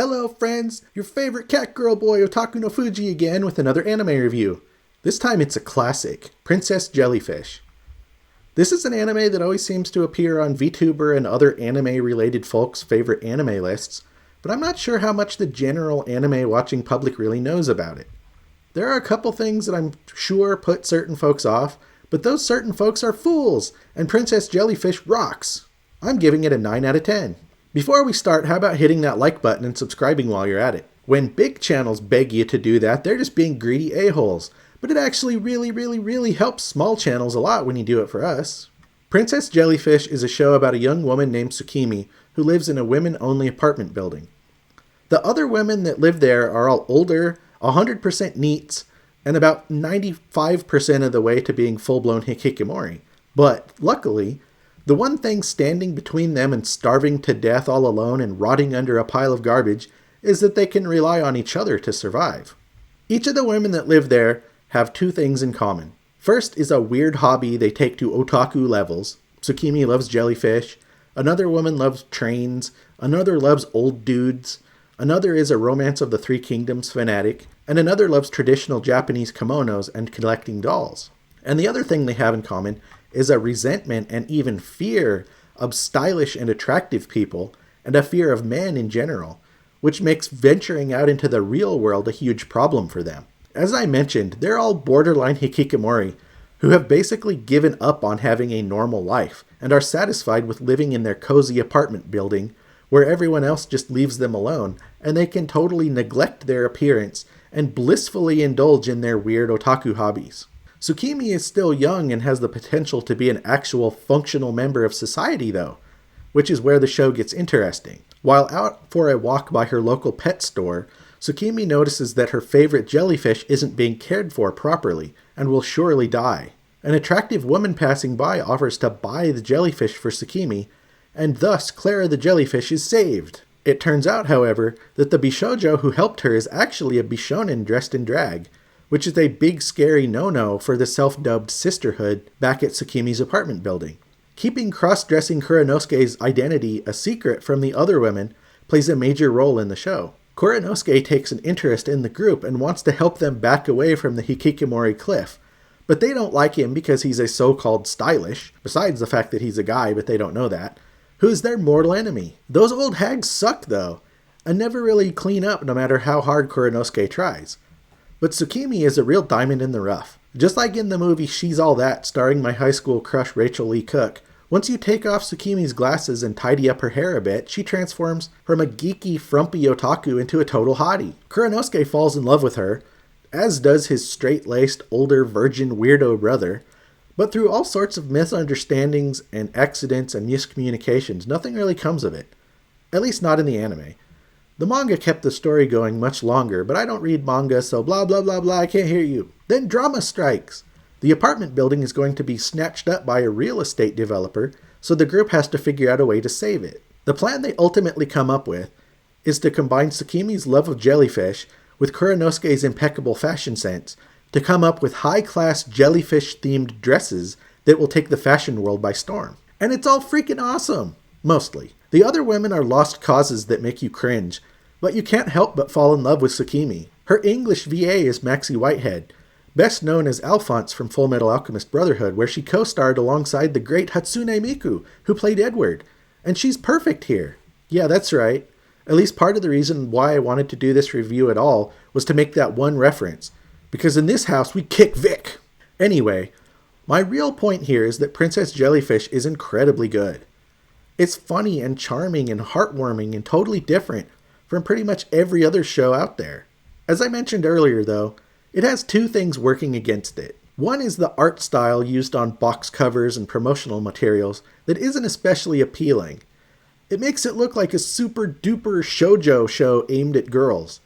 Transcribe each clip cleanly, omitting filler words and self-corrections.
Hello friends, your favorite cat girl boy Otakunofuji again with another anime review. This time it's a classic, Princess Jellyfish. This is an anime that always seems to appear on VTuber and other anime-related folks' favorite anime lists, but I'm not sure how much the general anime-watching public really knows about it. There are a couple things that I'm sure put certain folks off, but those certain folks are fools, and Princess Jellyfish rocks. I'm giving it a 9 out of 10. Before we start, how about hitting that like button and subscribing while you're at it? When big channels beg you to do that, they're just being greedy a-holes. But it actually really helps small channels a lot when you do it for us. Princess Jellyfish is a show about a young woman named Tsukimi who lives in a women-only apartment building. The other women that live there are all older, 100% neats, and about 95% of the way to being full-blown hikikomori. But, luckily, the one thing standing between them and starving to death all alone and rotting under a pile of garbage is that they can rely on each other to survive. Each of the women that live there have two things in common. First is a weird hobby they take to otaku levels. Tsukimi loves jellyfish, another woman loves trains, another loves old dudes, another is a Romance of the Three Kingdoms fanatic, and another loves traditional Japanese kimonos and collecting dolls. And the other thing they have in common is a resentment and even fear of stylish and attractive people, and a fear of men in general, which makes venturing out into the real world a huge problem for them. As I mentioned, they're all borderline hikikomori, who have basically given up on having a normal life, and are satisfied with living in their cozy apartment building, where everyone else just leaves them alone, and they can totally neglect their appearance and blissfully indulge in their weird otaku hobbies. Tsukimi is still young and has the potential to be an actual functional member of society though, which is where the show gets interesting. While out for a walk by her local pet store, Tsukimi notices that her favorite jellyfish isn't being cared for properly and will surely die. An attractive woman passing by offers to buy the jellyfish for Tsukimi, and thus Clara the jellyfish is saved. It turns out, however, that the Bishoujo who helped her is actually a Bishonen dressed in drag, which is a big scary no-no for the self-dubbed sisterhood back at Tsukimi's apartment building. Keeping cross-dressing Kuranosuke's identity a secret from the other women plays a major role in the show. Kuranosuke takes an interest in the group and wants to help them back away from the hikikomori cliff, but they don't like him because he's a so-called stylish, besides the fact that he's a guy but they don't know that, who's their mortal enemy. Those old hags suck though, and never really clean up no matter how hard Kuranosuke tries. But Tsukimi is a real diamond in the rough. Just like in the movie She's All That, starring my high school crush Rachel Lee Cook, once you take off Tsukimi's glasses and tidy up her hair a bit, she transforms from a geeky, frumpy otaku into a total hottie. Kuranosuke falls in love with her, as does his straight-laced, older, virgin weirdo brother, but through all sorts of misunderstandings and accidents and miscommunications, nothing really comes of it. At least not in the anime. The manga kept the story going much longer, but I don't read manga, so blah blah blah blah, I can't hear you. Then drama strikes! The apartment building is going to be snatched up by a real estate developer, so the group has to figure out a way to save it. The plan they ultimately come up with is to combine Tsukimi's love of jellyfish with Kuranosuke's impeccable fashion sense to come up with high-class jellyfish-themed dresses that will take the fashion world by storm. And it's all freaking awesome! Mostly. The other women are lost causes that make you cringe, but you can't help but fall in love with Tsukimi. Her English VA is Maxie Whitehead, best known as Alphonse from Full Metal Alchemist Brotherhood, where she co-starred alongside the great Hatsune Miku, who played Edward. And she's perfect here. Yeah, that's right. At least part of the reason why I wanted to do this review at all was to make that one reference, because in this house we kick Vic. Anyway, my real point here is that Princess Jellyfish is incredibly good. It's funny and charming and heartwarming and totally different from pretty much every other show out there. As I mentioned earlier though, it has two things working against it. One is the art style used on box covers and promotional materials that isn't especially appealing. It makes it look like a super duper shoujo show aimed at girls,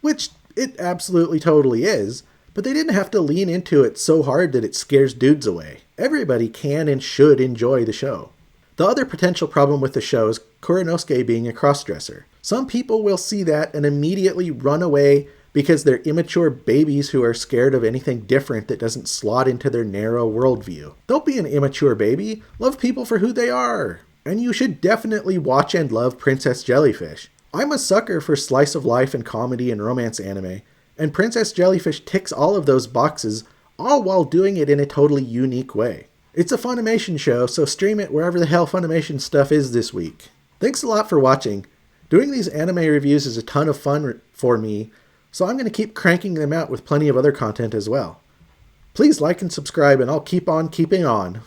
which it absolutely totally is, but they didn't have to lean into it so hard that it scares dudes away. Everybody can and should enjoy the show. The other potential problem with the show is Kuranosuke being a crossdresser. Some people will see that and immediately run away because they're immature babies who are scared of anything different that doesn't slot into their narrow worldview. Don't be an immature baby. Love people for who they are. And you should definitely watch and love Princess Jellyfish. I'm a sucker for slice of life and comedy and romance anime, and Princess Jellyfish ticks all of those boxes, all while doing it in a totally unique way. It's a Funimation show, so stream it wherever the hell Funimation stuff is this week. Thanks a lot for watching. Doing these anime reviews is a ton of fun for me, so I'm going to keep cranking them out with plenty of other content as well. Please like and subscribe, and I'll keep on keeping on.